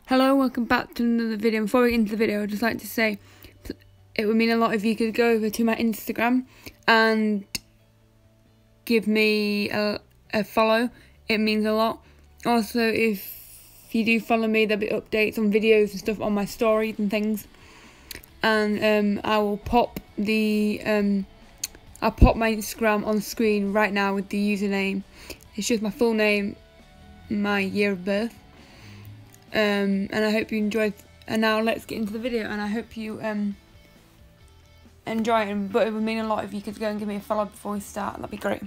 Hello, welcome back to another video. Before we get into the video, I'd just like to say it would mean a lot if you could go over to my Instagram and give me a follow. It means a lot. Also, if you do follow me, there'll be updates on videos and stuff on my stories and things. And I will pop I'll pop my Instagram on screen right now with the username. It's just my full name, my year of birth. And I hope you enjoyed. And now let's get into the video. And I hope you enjoy it. But it would mean a lot if you could go and give me a follow before we start. That'd be great.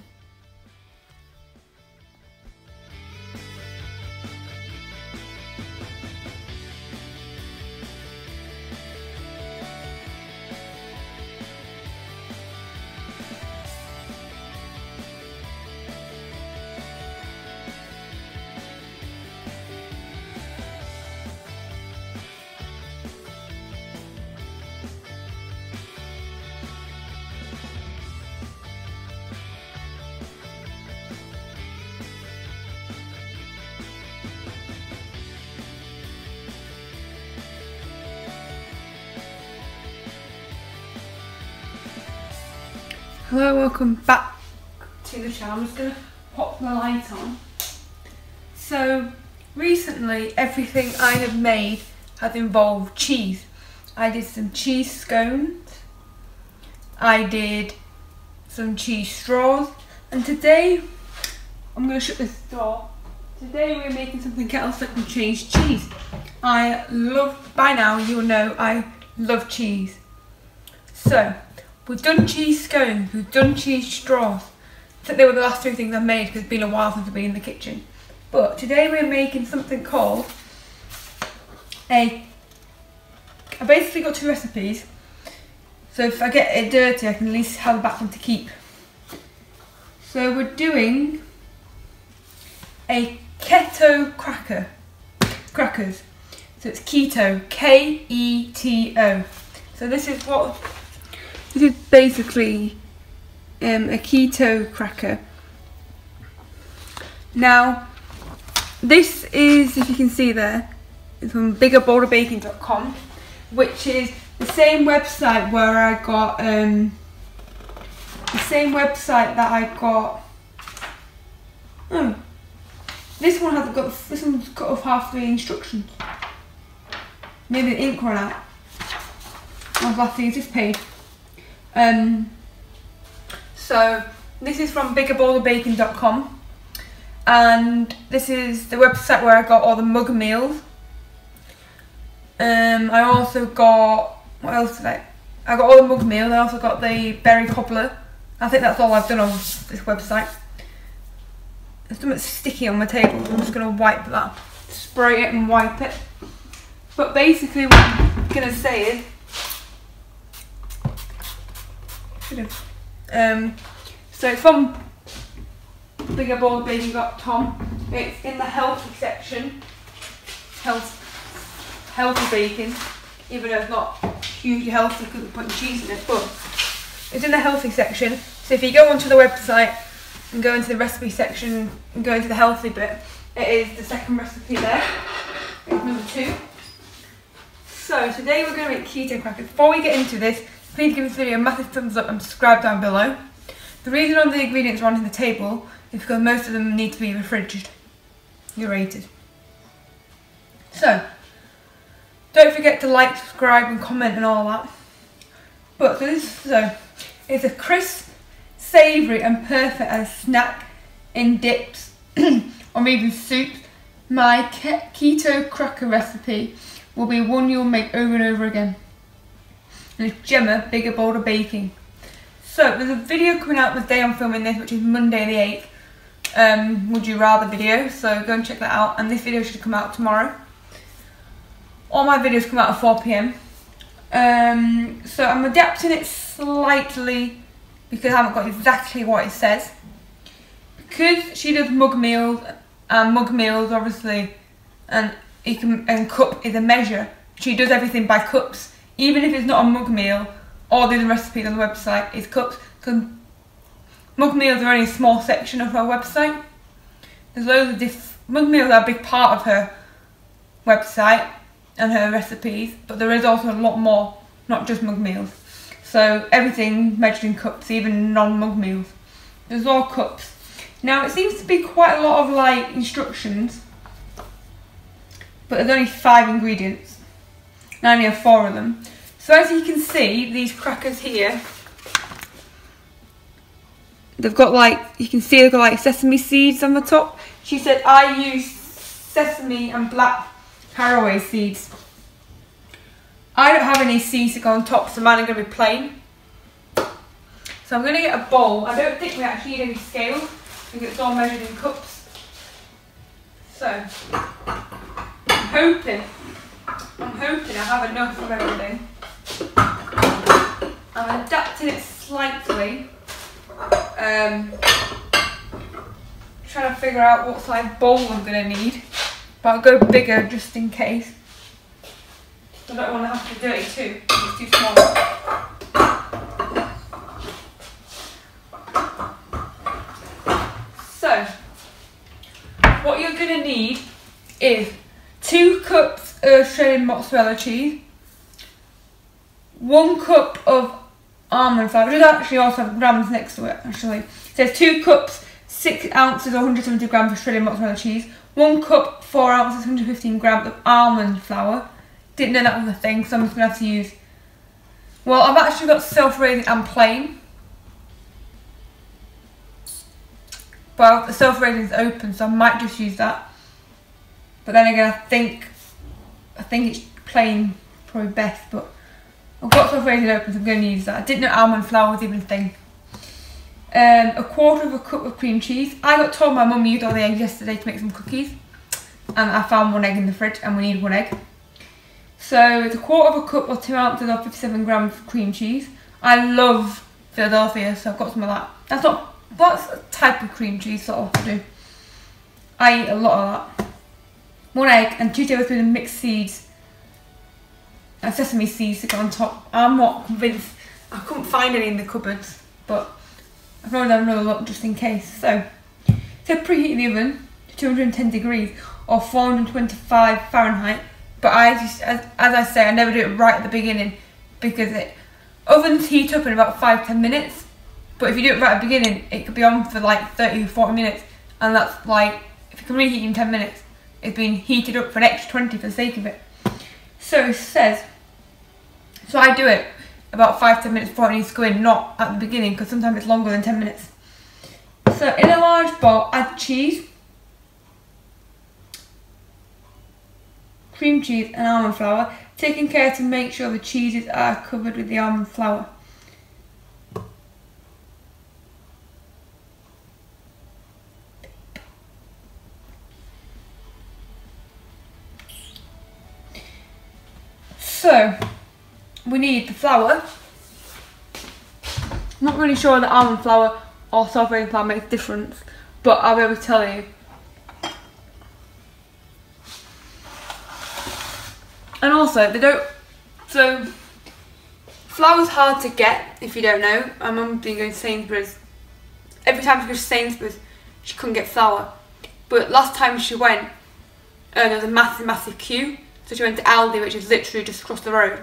Hello, welcome back to the channel. I'm just going to pop the light on. So, recently everything I have made has involved cheese. I did some cheese scones, I did some cheese straws, and today, I'm going to shut this door. Today we're making something else that can change cheese. By now you'll know I love cheese. So, we've done cheese scones, we've done cheese straws. I think they were the last two things I've made because it's been a while since I've been in the kitchen. But today we're making something called I basically got two recipes. So if I get it dirty, I can at least have a back one to keep. So we're doing a keto crackers. So it's keto, K-E-T-O. So this is basically a keto cracker. Now, this is, if you can see there, it's from biggerbolderbaking.com, which is the same website where I got this one's cut off half the instructions. Maybe the ink ran out. I'll have to use this page. So this is from biggerbolderbaking.com, and this is the website where I got all the mug meals. I also got, what else did I got all the mug meals. I also got the berry cobbler. I think that's all I've done on this website. There's something sticky on my table, so I'm just going to wipe that, spray it and wipe it. But basically what I'm going to say is, so it's from biggerbolderbaking.com. It's in the healthy section, healthy baking, even though it's not hugely healthy because we're putting cheese in it, but it's in the healthy section. So if you go onto the website and go into the recipe section and go into the healthy bit, it is the second recipe there. It's number 2. So today we're going to make keto crackers. Before we get into this, please give this video a massive thumbs up and subscribe down below. The reason all the ingredients are on the table is because most of them need to be refrigerated. So, don't forget to like, subscribe and comment and all that. But it's a crisp, savoury and perfect as a snack in dips or even soups. My keto cracker recipe will be one you'll make over and over again. And it's Gemma, Bigger Bolder Baking. So there's a video coming out the day I'm filming this, which is Monday the 8th. Would you rather video, so go and check that out. And this video should come out tomorrow. All my videos come out at 4 PM. So I'm adapting it slightly because I haven't got exactly what it says. Because she does mug meals, and mug meals obviously, and cup is a measure. She does everything by cups. Even if it's not a mug meal, all the other recipes on the website is cups. Because mug meals are only a small section of her website. There's loads of mug meals are a big part of her website and her recipes, but there is also a lot more, not just mug meals. So everything measured in cups, even non-mug meals. There's all cups. Now it seems to be quite a lot of like instructions, but there's only 5 ingredients. And I only have 4 of them. So as you can see, these crackers here, they've got like, you can see they've got like sesame seeds on the top. She said I use sesame and black caraway seeds. I don't have any seeds to go on top, so mine are going to be plain. So I'm going to get a bowl. I don't think we actually need any scales, because it's all measured in cups. So I'm hoping I have enough of everything. I'm adapting it slightly. Trying to figure out what size bowl I'm going to need, but I'll go bigger just in case. I don't want to have to do it too, it's too small. So, what you're going to need is 2 cups of shredded mozzarella cheese, 1 cup of almond flour. It does actually also have grams next to it, actually. It says 2 cups, 6 ounces or 170 grams of shredded mozzarella cheese, 1 cup, 4 ounces, 115 grams of almond flour. Didn't know that was a thing, so I'm just going to have to use... Well, I've actually got self-raising and plain. But the self-raising is open, so I might just use that. But then again, I think it's plain probably best, but I've got self-raising open, so I'm going to use that. I didn't know almond flour was even a thing. 1/4 cup of cream cheese. I got told my mum used all the eggs yesterday to make some cookies. And I found 1 egg in the fridge, and we need 1 egg. So it's 1/4 cup or 2 ounces or 57 grams of cream cheese. I love Philadelphia, so I've got some of that. That's a type of cream cheese sort of to do. I eat a lot of that. 1 egg and 2 tablespoons of mixed seeds and sesame seeds to go on top. I'm not convinced. I couldn't find any in the cupboards, but I've already had another look just in case. So preheat the oven to 210 degrees or 425 Fahrenheit. But as I say, I never do it right at the beginning, because ovens heat up in about 5-10 minutes. But if you do it right at the beginning, it could be on for like 30-40 minutes, and that's like, if you can reheat in 10 minutes, it's been heated up for an extra 20 for the sake of it. So it says, so I do it about 5-10 minutes before it needs to go in, not at the beginning, because sometimes it's longer than 10 minutes. So in a large bowl, add cheese, cream cheese and almond flour, taking care to make sure the cheeses are covered with the almond flour. So we need the flour. I'm not really sure that almond flour or self-raising flour makes a difference, but I'll be able to tell you. And also, so flour's hard to get if you don't know. My mum's been going to Sainsbury's. Every time she goes to Sainsbury's, she couldn't get flour. But last time she went, there was a massive queue. So she went to Aldi, which is literally just across the road.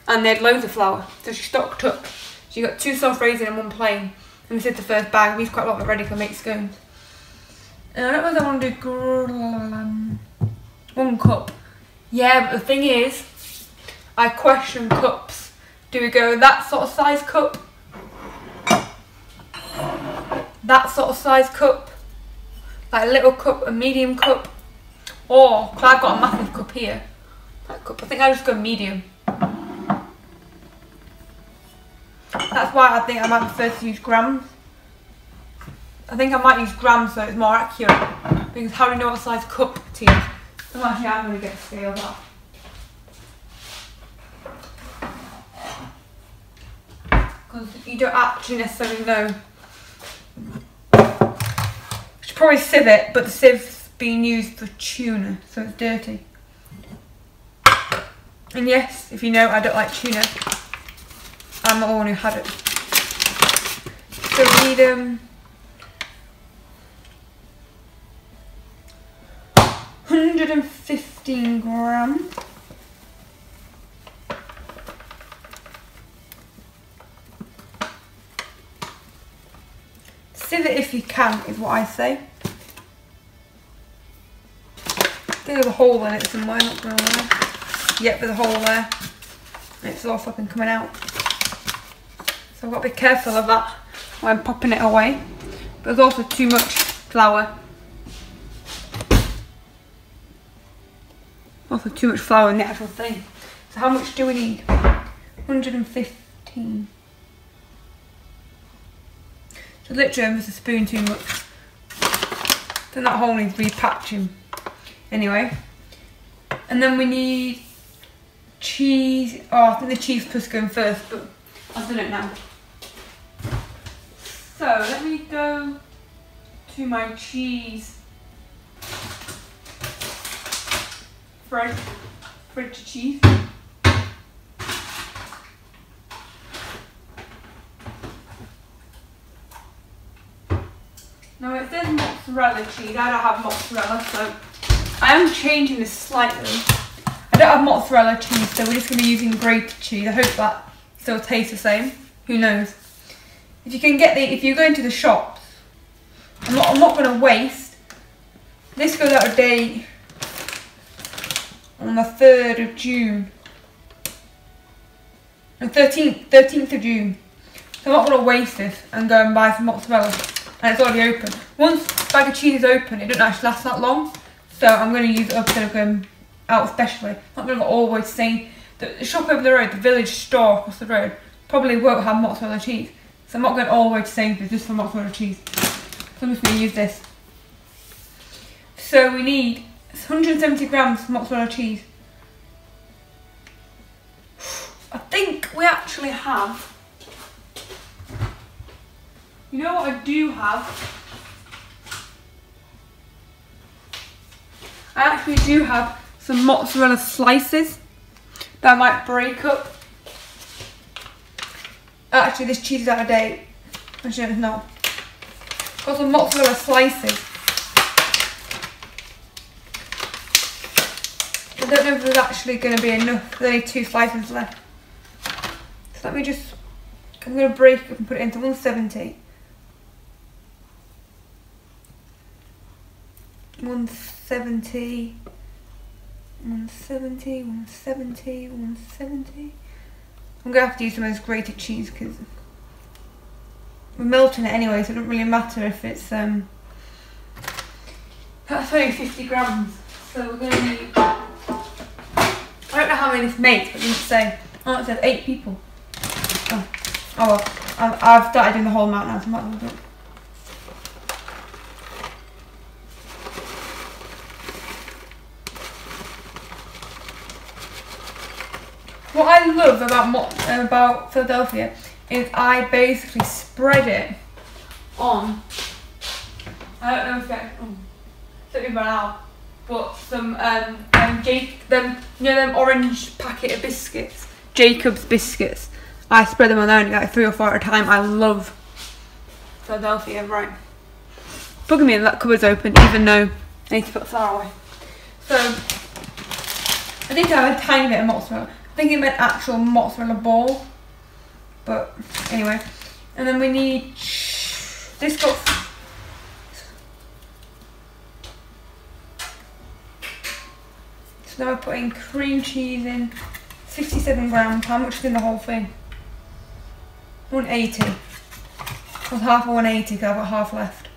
And they had loads of flour. So she stocked up. She got 2 self-raising and 1 plain. And this is the first bag. We used quite a lot of it ready for make scones. And I don't know if I want to do 1 cup. Yeah, but the thing is, I question cups. Do we go that sort of size cup? That sort of size cup? Like a little cup, a medium cup? Or, because I've got a massive cup here. That cup, I think I'll just go medium. That's why I think I might prefer to use grams. I think I might use grams so it's more accurate. Because how do you know what size cup to use? So actually I'm going to get a scale that. Because you don't actually necessarily know. I should probably sieve it, but the sieve's being used for tuna, so it's dirty. And yes, if you know, I don't like tuna. I'm not the one who had it. So we need 150 15 grams. Sieve it if you can, is what I say. There's a hole in it somewhere, not gonna lie. Yep, there's a hole there. It's all flipping coming out. So I've got to be careful of that when I'm popping it away. But there's also too much flour. Also too much flour in the actual thing. So how much do we need? 115. So literally almost a spoon too much. Then that hole needs repatching. Anyway. And then we need cheese. Oh, I think the cheese plus going first, but I've done it now. So let me go to my cheese fridge cheese. Now it says mozzarella cheese. I don't have mozzarella, so I am changing this slightly. I don't have mozzarella cheese, so we're just going to be using grated cheese. I hope that still tastes the same. Who knows? If you can get if you go into the shops, I'm not going to waste. This goes out of date on the 3rd of June. The 13th of June. So I'm not going to waste this and go and buy some mozzarella. And it's already open. Once the bag of cheese is open, it doesn't actually last that long. So I'm going to use it up instead of going out especially. I'm not going to go all the way to St. The shop over the road, the village store across the road, probably won't have mozzarella cheese. So I'm not going all the way to Sainsbury's just for mozzarella cheese. So I'm just going to use this. So we need 170 grams of mozzarella cheese. I think we actually have... You know what I do have? I actually do have some mozzarella slices that I might break up. Actually, this cheese is out of date. Actually, it's not. Got some mozzarella slices. I don't know if there's actually going to be enough. There's only 2 slices left. So let me just... I'm going to break it up and put it into 170. 170, 170, 170, 170. I'm going to have to use some of this grated cheese because we're melting it anyway, so it doesn't really matter if it's, that's only 50 grams. So we're going to need, I don't know how many this makes, but it didn't say. Oh, it says 8 people. Oh well, I've started doing the whole amount now, so I might as well do it. What I love about Philadelphia is I basically spread it on, I don't know if that, let me run out, but some, them orange packet of biscuits, Jacob's biscuits. I spread them on there and like 3 or 4 at a time. I love Philadelphia, right. Bugging me that cupboard's open even though I need to put the flour away. So, I need to have a tiny bit of mozzarella. I think it meant actual mozzarella ball, but anyway. And then we need this got. So now we're putting cream cheese in, 67 grams. How much is in the whole thing? 180. Well, half of 180 because I've got half left.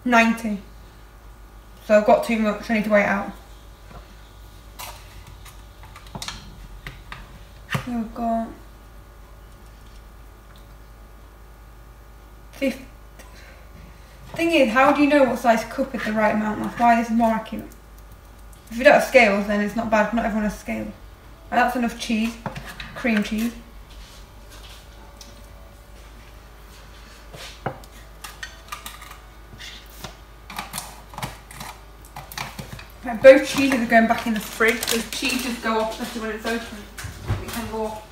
90. So I've got too much, I need to weigh it out. So I've got 50. Thing is, how do you know what size cup is the right amount? That's why this is more accurate. If you don't have scales, then it's not bad. Not everyone has scales. Right, that's enough cheese, cream cheese. Right, both cheeses are going back in the fridge because cheese just go off, especially when it's open. It can go off.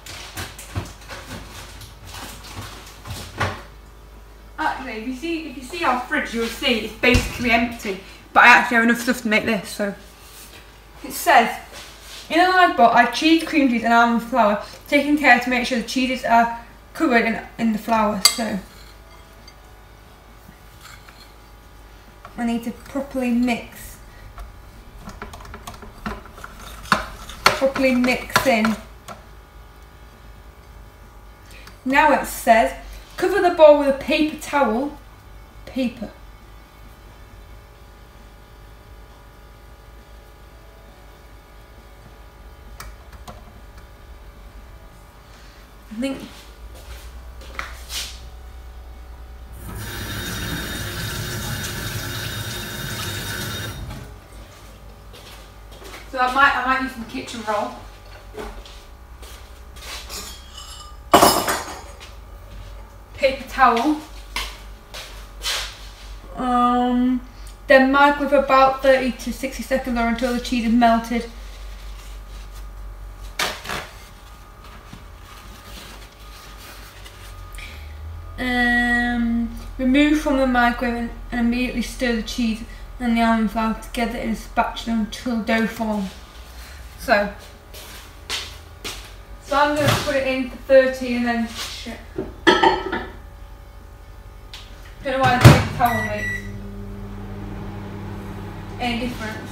Actually, exactly. If you see our fridge, you'll see it's basically empty. But I actually have enough stuff to make this. So it says, in a large bowl, add cheese, cream cheese, and almond flour, taking care to make sure the cheeses are covered in the flour. So I need to properly mix in. Now it says, cover the bowl with a paper towel. Paper. I think. So I might use some kitchen roll. Paper towel. Then microwave for about 30 to 60 seconds or until the cheese is melted. Remove from the microwave and immediately stir the cheese and the almond flour together in a spatula until dough forms. So I'm going to put it in for 30 and then shit. Don't know why the paper towel makes any difference.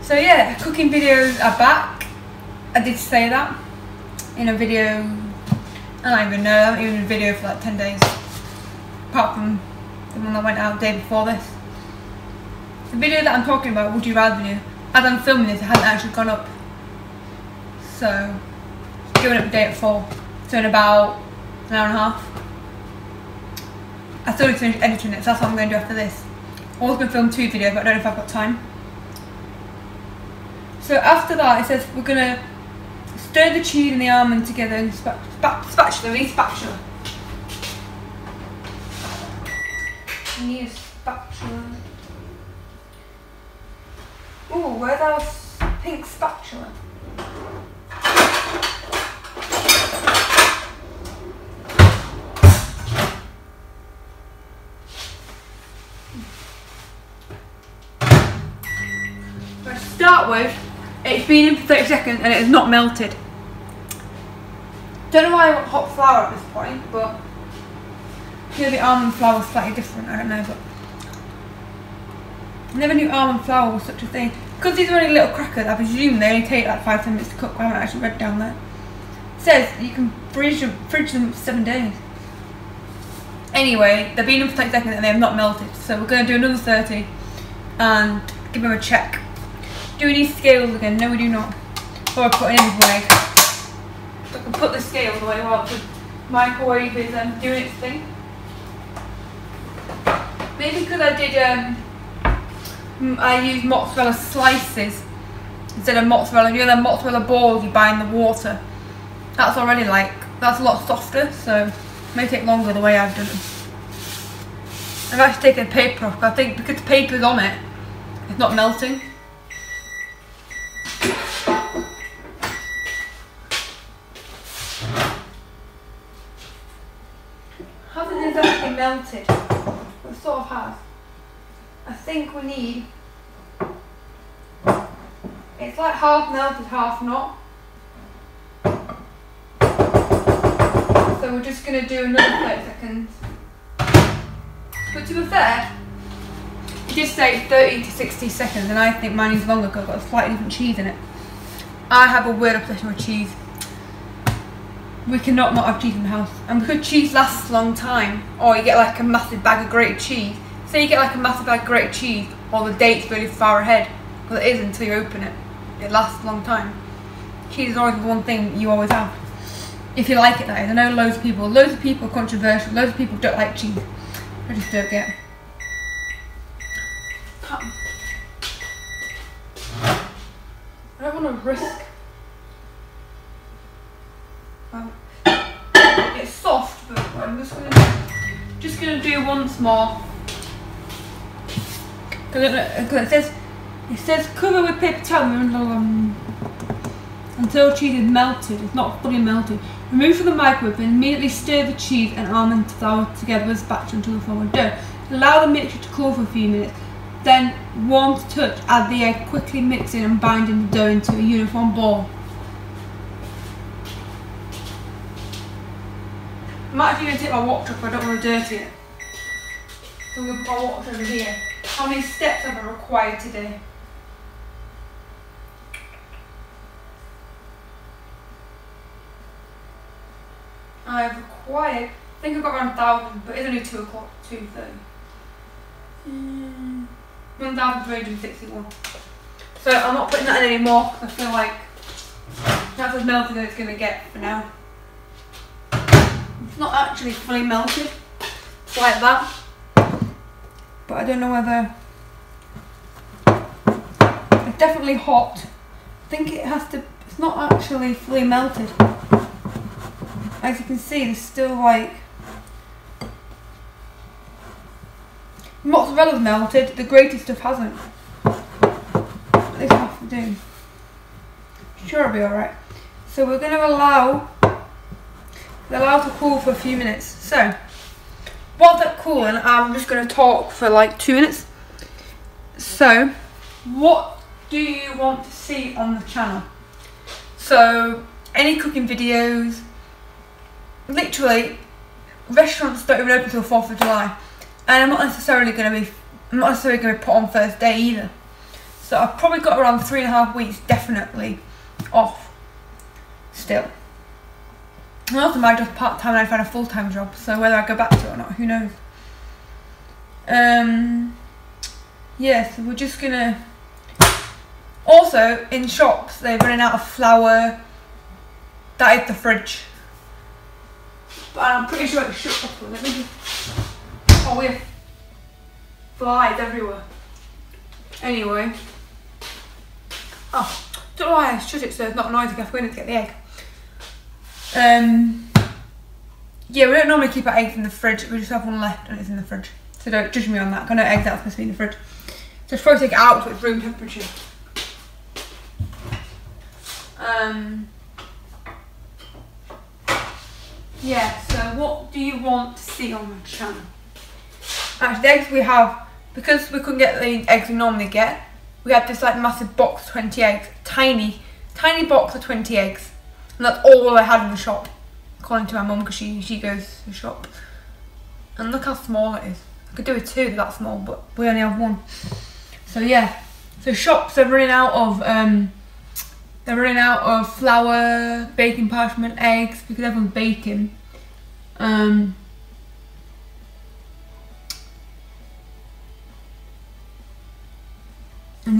So yeah, cooking videos are back. I did say that in a video. I don't even know, I haven't even done a video for like 10 days. Apart from the one that went out the day before this. The video that I'm talking about, Would You Rather video, as I'm filming this, it hasn't actually gone up. So, it's going up day at 4. So in about an hour and a half. I still need to finish editing it, so that's what I'm going to do after this. I was going to film 2 videos, but I don't know if I've got time. So after that, it says we're going to stir the cheese and the almond together in spatula. We need spatula. We need a spatula. Ooh, where's our pink spatula? To start with, it's been in for 30 seconds and it is not melted. Don't know why I want hot flour at this point, but the almond flour is slightly different, I don't know, but I never knew almond flour was such a thing. Because these are only little crackers, I presume they only take like 5-10 minutes to cook. I haven't actually read down there. It says you can fridge them for 7 days. Anyway, they've been in for 30 seconds and they have not melted, so we're going to do another 30 and give them a check. Do we need scales again? No, we do not. Or I put it in his way. So I can put the scales away while the microwave is doing its thing. Maybe because I used mozzarella slices instead of mozzarella. You know the mozzarella balls you buy in the water? That's already that's a lot softer, so it may take longer the way I've done it. I've actually taken the paper off, but I think because the paper's on it, it's not melting. Hasn't exactly melted, but it sort of has. I think we need, it's like half melted, half not. So we're just going to do another 30 seconds. But to be fair, it did say 30 to 60 seconds and I think mine is longer because I've got a slightly different cheese in it. I have a weird obsession with cheese. We cannot not have cheese in the house. And because cheese lasts a long time, or you get like a massive bag of grated cheese, say you get like a massive bag of grated cheese, or the date's really far ahead, well it is until you open it. It lasts a long time. Cheese is always the one thing you always have. If you like it, that is. I know loads of people are controversial, loads of people don't like cheese. I just don't get it. I don't want to risk. It's soft, but I'm just gonna do once more. Because it says cover with paper towel until cheese is melted. It's not fully melted. Remove from the microwave and immediately stir the cheese and almond flour together with a spatula until they form a dough. Allow the mixture to cool for a few minutes. Then, warm to touch, add the egg, quickly mixing and binding the dough into a uniform ball. I'm actually going to take my watch off, I don't want to dirty it. So I'm going to put my watch over here. How many steps have I required today? I've required, I think I've got around 1,000, but it's only 2 o'clock, 2:30. 1,361. So I'm not putting that in anymore because I feel like that's as melted as it's going to get for now. It's not actually fully melted. It's like that. But I don't know whether... It's definitely hot. I think it has to... It's not actually fully melted. As you can see, there's still like... Mozzarella's melted, the grated stuff hasn't. But this will have to do. Sure, it'll be alright. So we're going to allow to cool for a few minutes. So, while that's cooling, I'm just going to talk for like 2 minutes. So, what do you want to see on the channel? So, any cooking videos. Literally, restaurants don't even open until 4th of July. And I'm not necessarily going to be put on first day either. So I've probably got around 3.5 weeks definitely off still. And also my job's part-time and I find a full-time job, so whether I go back to it or not, who knows. Yeah, so we're just gonna... Also, in shops, they're running out of flour. That is the fridge. But I'm pretty sure it's shut properly. Let me just... Oh, we have flies everywhere. Anyway. Oh, don't know why I shut it so it's not noisy. I have to go in to get the egg. Yeah, we don't normally keep our eggs in the fridge. We just have one left and it's in the fridge. So don't judge me on that. I know eggs aren't supposed to be in the fridge. So just probably take it out so it's room temperature. Yeah, so what do you want to see on the channel? Actually, the eggs we have, because we couldn't get the eggs we normally get, we had this like massive box of 20 eggs. Tiny box of 20 eggs. And that's all I had in the shop. According to my mum, because she goes to the shop. And look how small it is. I could do with 2 that small, but we only have 1. So yeah. So shops are running out of flour, baking parchment, eggs, because everyone's baking. And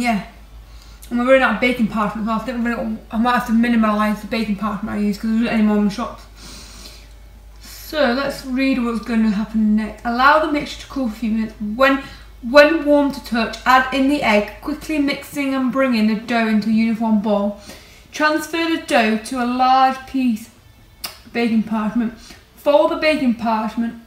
yeah, and we're running out of baking parchment, so I think I might have to minimalise the baking parchment I use because there isn't any more in the shops. So let's read what's going to happen next. Allow the mixture to cool for a few minutes. When warm to touch, add in the egg, quickly mixing and bringing the dough into a uniform ball. Transfer the dough to a large piece of baking parchment. Fold the baking parchment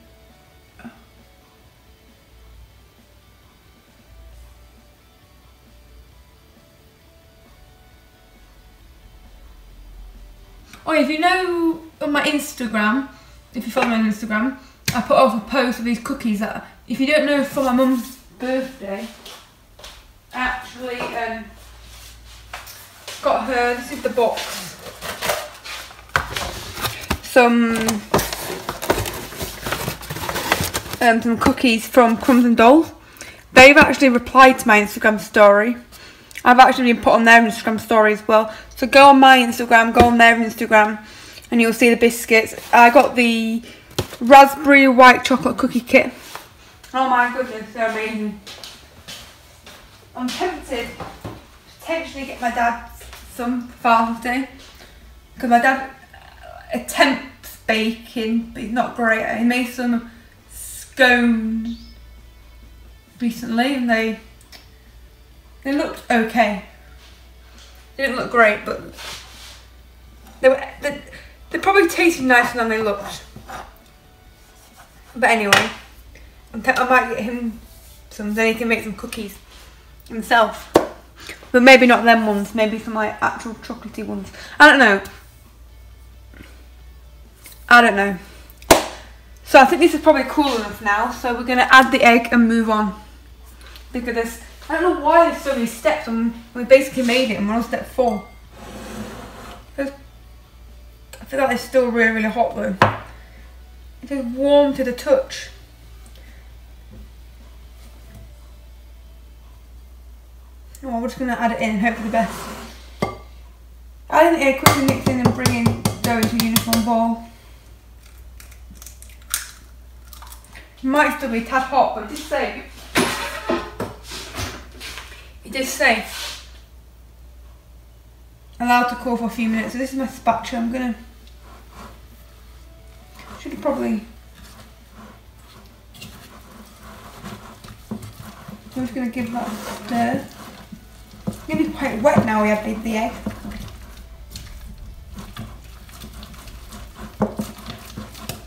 Oh, if you know on my Instagram, if you follow me on Instagram, I put off a post of these cookies that, if you don't know, for my mum's birthday, I actually got her, this is the box, some cookies from Crumbs and Dolls. They've actually replied to my Instagram story. I've actually been put on their Instagram story as well. So go on my Instagram, go on their Instagram, and you'll see the biscuits. I got the raspberry white chocolate cookie kit. Oh my goodness, they're amazing. I'm tempted to potentially get my dad some for Father's Day, because my dad attempts baking, but he's not great. He made some scones recently, and they looked okay. They didn't look great, but they probably tasted nicer than they looked. But anyway, I might get him some, then he can make some cookies himself. But maybe not them ones, maybe some like actual chocolatey ones. I don't know. I don't know. So I think this is probably cool enough now. So we're going to add the egg and move on. Because there's, I don't know why there's so many steps, and we basically made it and we're on step 4. I feel like it's still really, really hot though. It is warm to the touch. Oh, we're just going to add it in and hope for the best. Add in the egg, quickly mix in and bring in dough into a uniform ball. It might still be a tad hot, but it did say allowed to cool for a few minutes. So this is my spatula. I'm just gonna give that a stir. It's gonna be quite wet now we have the egg.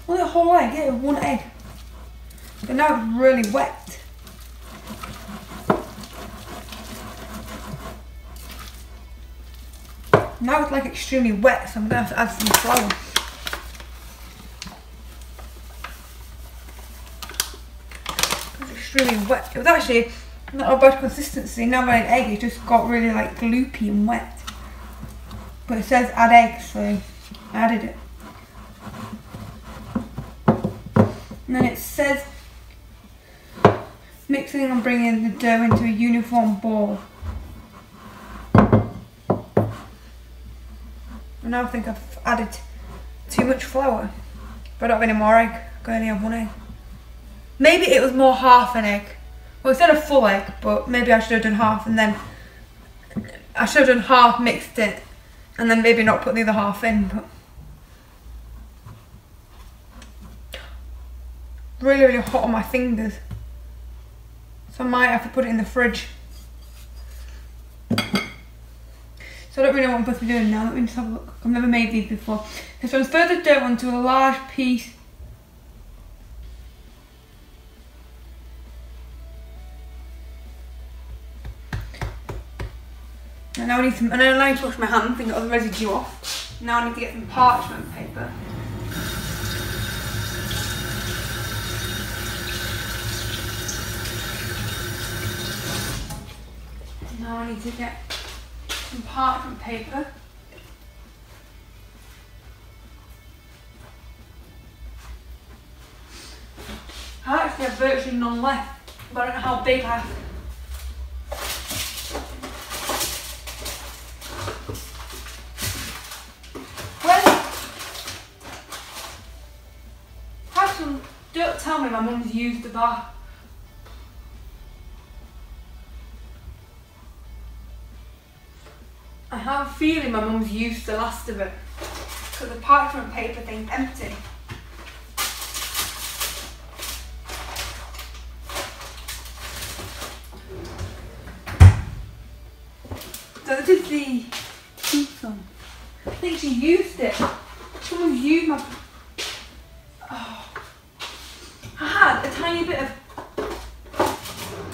Well, the whole egg, yeah, one egg. But now it's really wet. Now it's like extremely wet, so I'm gonna have to add some flour. It's extremely wet. It was actually not a bad consistency. Now my egg, it just got really like gloopy and wet. But it says add egg, so I added it. And then it says mixing and bringing the dough into a uniform ball. And now I think I've added too much flour. But I don't have any more egg. I only have 1 egg. Maybe it was more half an egg. Well, it said a full egg, but maybe I should have done half, and then I should have done half, mixed it, and then maybe not put the other half in. But really, really hot on my fingers. So I might have to put it in the fridge. So I don't really know what I'm supposed to be doing now. Let me just have a look. I've never made these before. This one's further dough onto a large piece. And now I need some, and I need to wash my hands and get all the residue off. Now I need to get some parchment paper. Now I need to get some parchment paper. I actually have virtually none left, but I don't know how big I have. Don't tell me my mum's used the bar. I have a feeling my mum's used the last of it, because the parchment paper thing's empty. So this is the teaspoon. I think she used it. Someone's used my... Oh. I had a tiny bit of...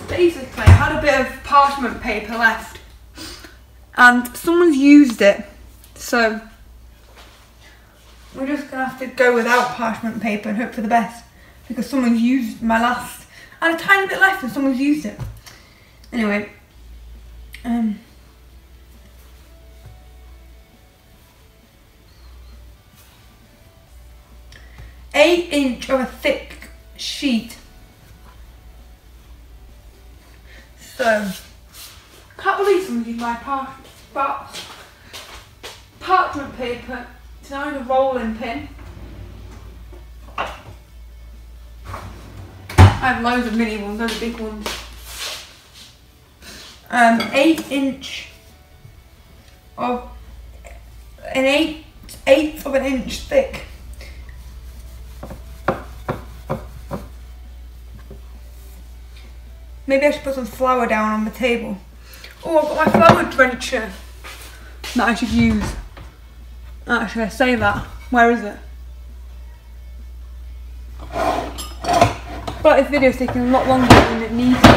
Basically, I had a bit of parchment paper left. And someone's used it, so we're just gonna have to go without parchment paper and hope for the best, because someone's used my last. I had a tiny bit left and someone's used it. Anyway, 8 inch of a thick sheet. So, can't believe someone's used my parchment paper. It's now in a rolling pin. I have loads of mini ones, those are big ones. 8 inch of an eighth of an inch thick. Maybe I should put some flour down on the table. Oh, I've got my flour drencher that I should use. Actually, I say that. Where is it? But this video's taking a lot longer than it needs to.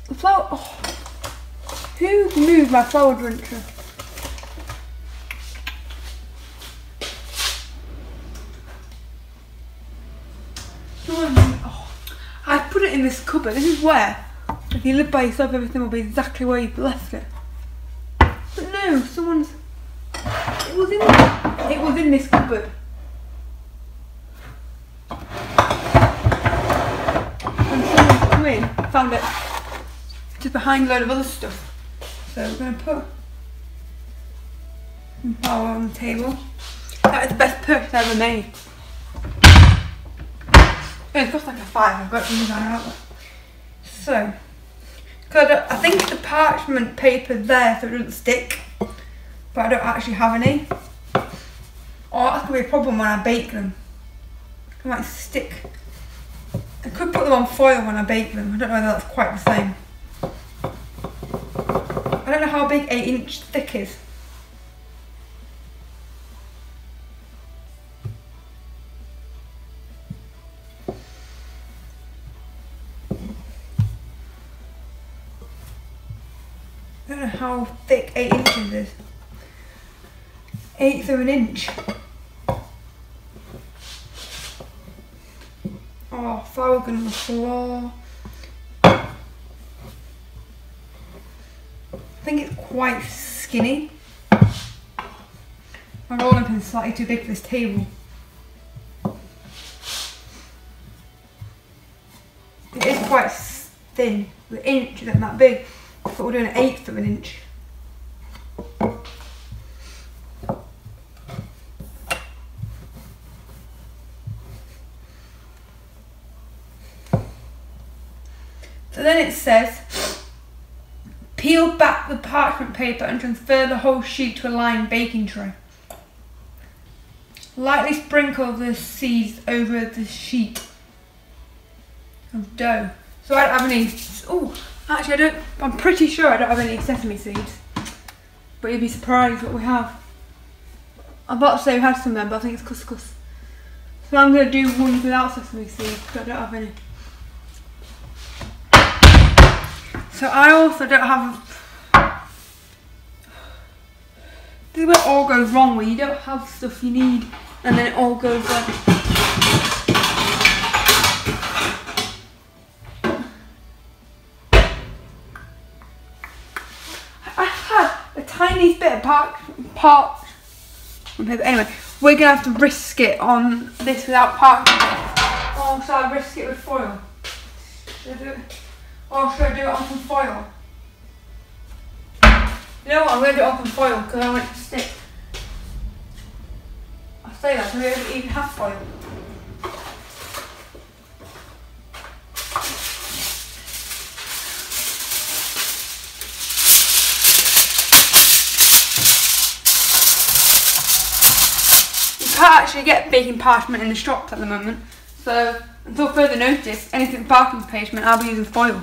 The flour. Oh. Who moved my flour drencher? Oh, I put it in this cupboard. This is where, if you live by yourself, everything will be exactly where you've left it. But no, someone's. It was in this cupboard. And someone's come in, found it just behind a load of other stuff. So we're going to put some flour on the table. That is the best purchase I ever made. It cost like a £5. I've got it from the designer outlet. So, I think the parchment paper there so it doesn't stick, but I don't actually have any. Oh, that's going to be a problem when I bake them. They might stick. I could put them on foil when I bake them. I don't know whether that's quite the same. I don't know how big 8-inch thick is. I don't know how thick 8 inches is. 1/8 of an inch. Oh, flour going on the floor. I think it's quite skinny. My rolling pin's slightly too big for this table. It is quite thin. The inch isn't that big, but we're doing 1/8 of an inch. So then it says, peel back the parchment paper and transfer the whole sheet to a lined baking tray. Lightly sprinkle the seeds over the sheet of dough. So I don't have any, oh, actually I'm pretty sure I don't have any sesame seeds. But you'd be surprised what we have. I'm about to say we had some there, but I think it's couscous. So I'm going to do ones without sesame seeds because I don't have any. So I also don't have, this is where it all goes wrong, where you don't have stuff you need and then it all goes like, I had a tiny bit of parchment paper. Anyway, we're going to have to risk it on this without parchment paper. Or shall I risk it with foil? Should I do it? Or should I do it on some foil? You know what, I'm going to do it on some foil because I want it to stick. I say that, so we don't even have foil. You can't actually get baking parchment in the shops at the moment, so until further notice, anything parchment parchment, I'll be using foil.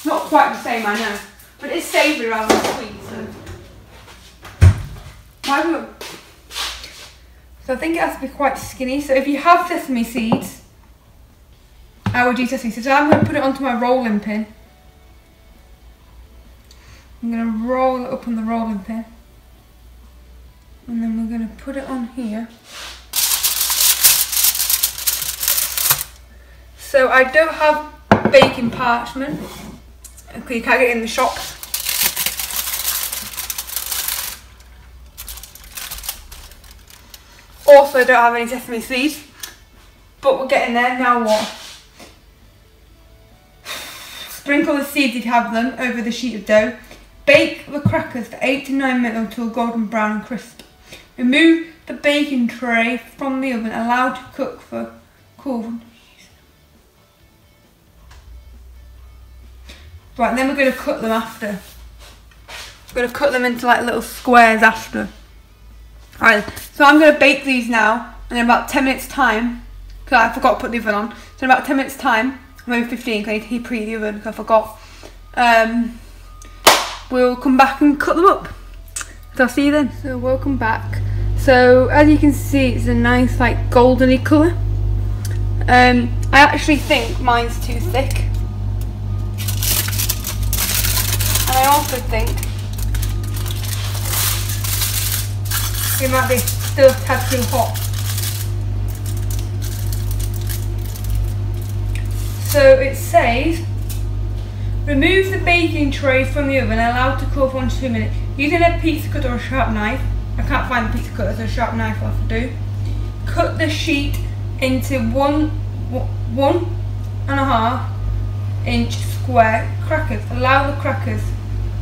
Not quite the same, I know, but it's savoury rather than sweet. So I think it has to be quite skinny. So if you have sesame seeds, I would use sesame seeds. So I'm going to put it onto my rolling pin. I'm going to roll it up on the rolling pin, and then we're going to put it on here. So I don't have baking parchment. Okay, you can't get it in the shops. Also don't have any sesame seeds. But we're getting there, now what? Sprinkle the seeds if you have them over the sheet of dough. Bake the crackers for 8 to 9 minutes until golden brown and crisp. Remove the baking tray from the oven, allow to cook for cool. Right, and then we're going to cut them after. We're going to cut them into like little squares after. Alright, so I'm going to bake these now, and in about 10 minutes time, because I forgot to put the oven on, so in about 10 minutes time, maybe 15 because I need to preheat the oven because I forgot, we'll come back and cut them up. So I'll see you then. So welcome back. So as you can see, it's a nice like goldeny colour. I actually think mine's too thick. And I also think it might be still a tad too hot. So it says, remove the baking tray from the oven and allow it to cool for 1 to 2 minutes. Using a pizza cutter or a sharp knife. I can't find the pizza cutter, so a sharp knife will have to do. Cut the sheet into 1.5 inch square crackers. Allow the crackers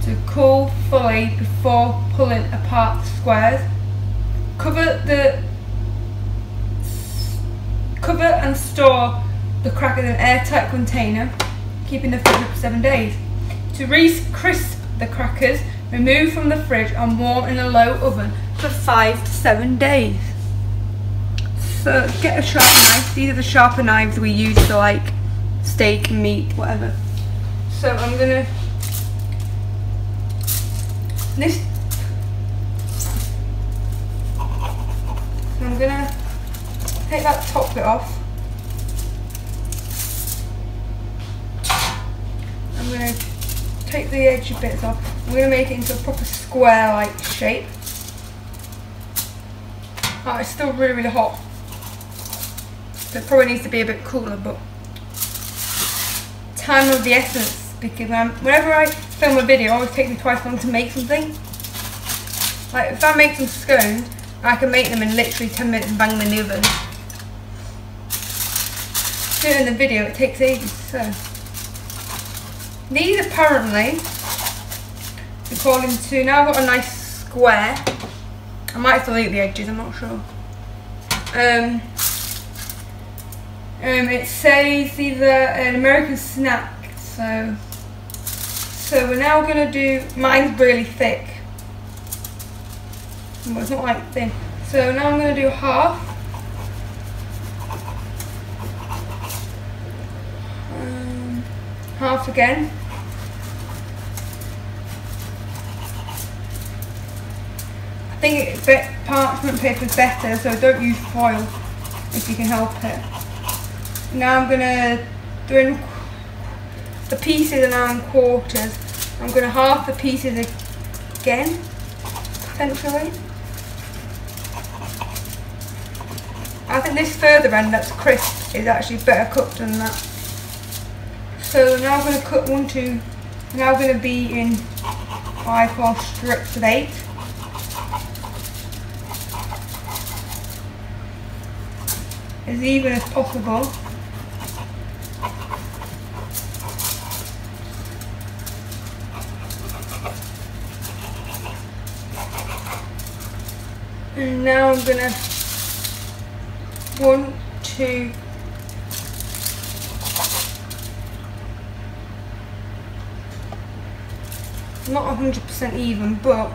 to cool fully before pulling apart the squares. Cover and store the crackers in an airtight container, keeping the fridge for 7 days. To re-crisp the crackers, remove from the fridge and warm in a low oven for 5 to 7 days. So get a sharp knife. These are the sharper knives we use for like steak, meat, whatever. So I'm gonna take that top bit off. I'm gonna take the edge bits off. I'm gonna make it into a proper square-like shape. Oh, it's still really, really hot. So it probably needs to be a bit cooler, but time of the essence, because whenever I film a video, it always takes me twice as long to make something. Like if I make some scones, I can make them in literally 10 minutes and bang them in the oven. Doing the video, it takes ages. So these apparently, according to, now I've got a nice square. I might still eat the edges, I'm not sure. It says either an American snack, so we're now gonna do, mine's really thick. Well, it's not like thin. So now I'm gonna do half. Half again. I think parchment paper is better, so don't use foil if you can help it. Now I'm gonna do in the pieces are now in quarters. I'm gonna half the pieces again, potentially. I think this further end that's crisp is actually better cooked than that. So now I'm going to cut 1, 2, now I'm going to be in 5, 4 strips of 8. As even as possible. And now I'm going to 1, 2, not 100% even, but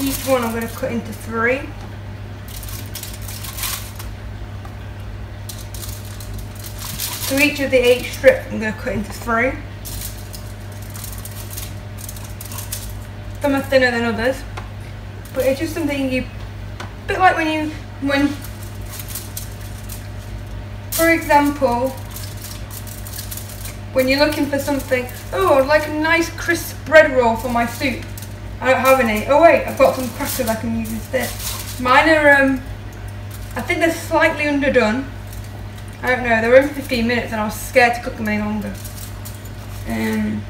each one I'm going to cut into 3. So each of the 8 strips I'm going to cut into 3. Some are thinner than others, but it's just something a bit like when for example, when you're looking for something, oh, I'd like a nice crisp bread roll for my soup. I don't have any. Oh wait, I've got some crackers I can use instead. Mine are, I think they're slightly underdone. I don't know, they were in 15 minutes and I was scared to cook them any longer. And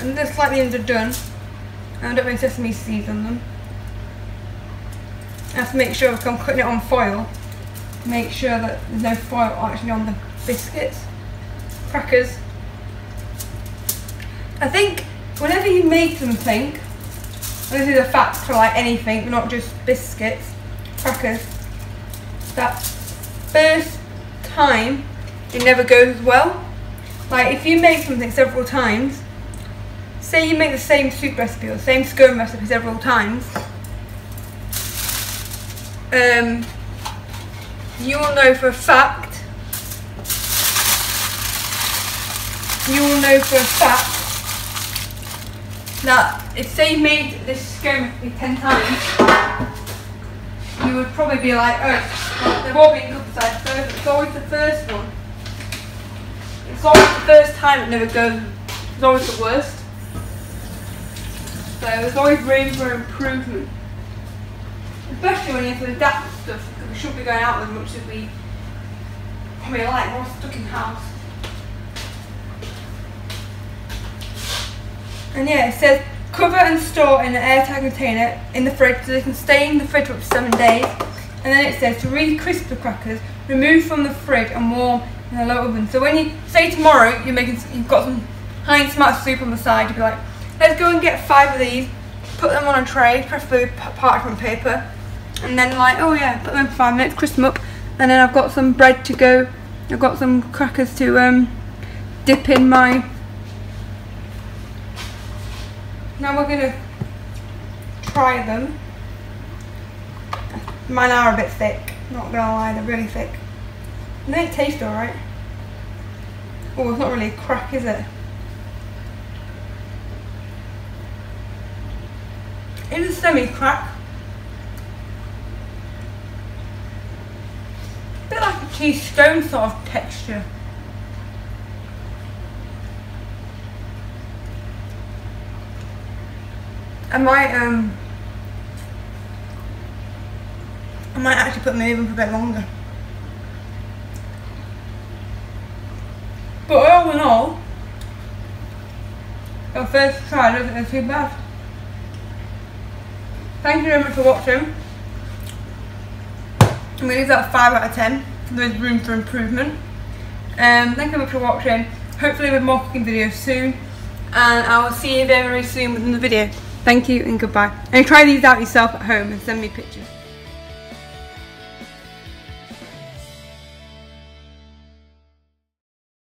they're slightly underdone. I don't have any sesame seeds on them. I have to make sure if I'm cutting it on foil, make sure that there's no foil actually on the biscuits, crackers. I think whenever you make something, this is a fact for like anything, not just biscuits, crackers, that first time it never goes well. Like if you make something several times, say you make the same soup recipe or the same scone recipe several times, you will know for a fact, that if say you made this scone recipe 10 times, you would probably be like, oh, well, they've all been cooked aside first. It's always the first one. It's always the first time it never goes. It's always the worst. So there's always room for improvement. Especially when you have to adapt to stuff, because we shouldn't be going out as much as we probably like. We're all stuck in the house. And yeah, it says cover and store in an airtight container in the fridge so they can stay in the fridge for up to 7 days. And then it says to re-crisp the crackers, remove from the fridge and warm in a low oven. So when you say tomorrow you've got some Heinz Smart soup on the side, you'll be like, let's go and get 5 of these, put them on a tray, preferably parchment paper, and then like, oh yeah, put them in for 5 minutes, crisp them up, and then I've got some bread to go. I've got some crackers to dip in my. Now we're gonna try them. Mine are a bit thick, not gonna lie, they're really thick. And they taste alright. Oh, it's not really a crack, is it? It's a semi-crack. A bit like a cheese scone sort of texture. I might actually put them in the oven for a bit longer. But all in all, your first try doesn't look too bad. Thank you very much for watching. I'm going to give that a 5 out of 10. There's room for improvement. Thank you very much for watching. Hopefully with more cooking videos soon. And I will see you very, very soon with another video. Thank you and goodbye. And try these out yourself at home and send me pictures.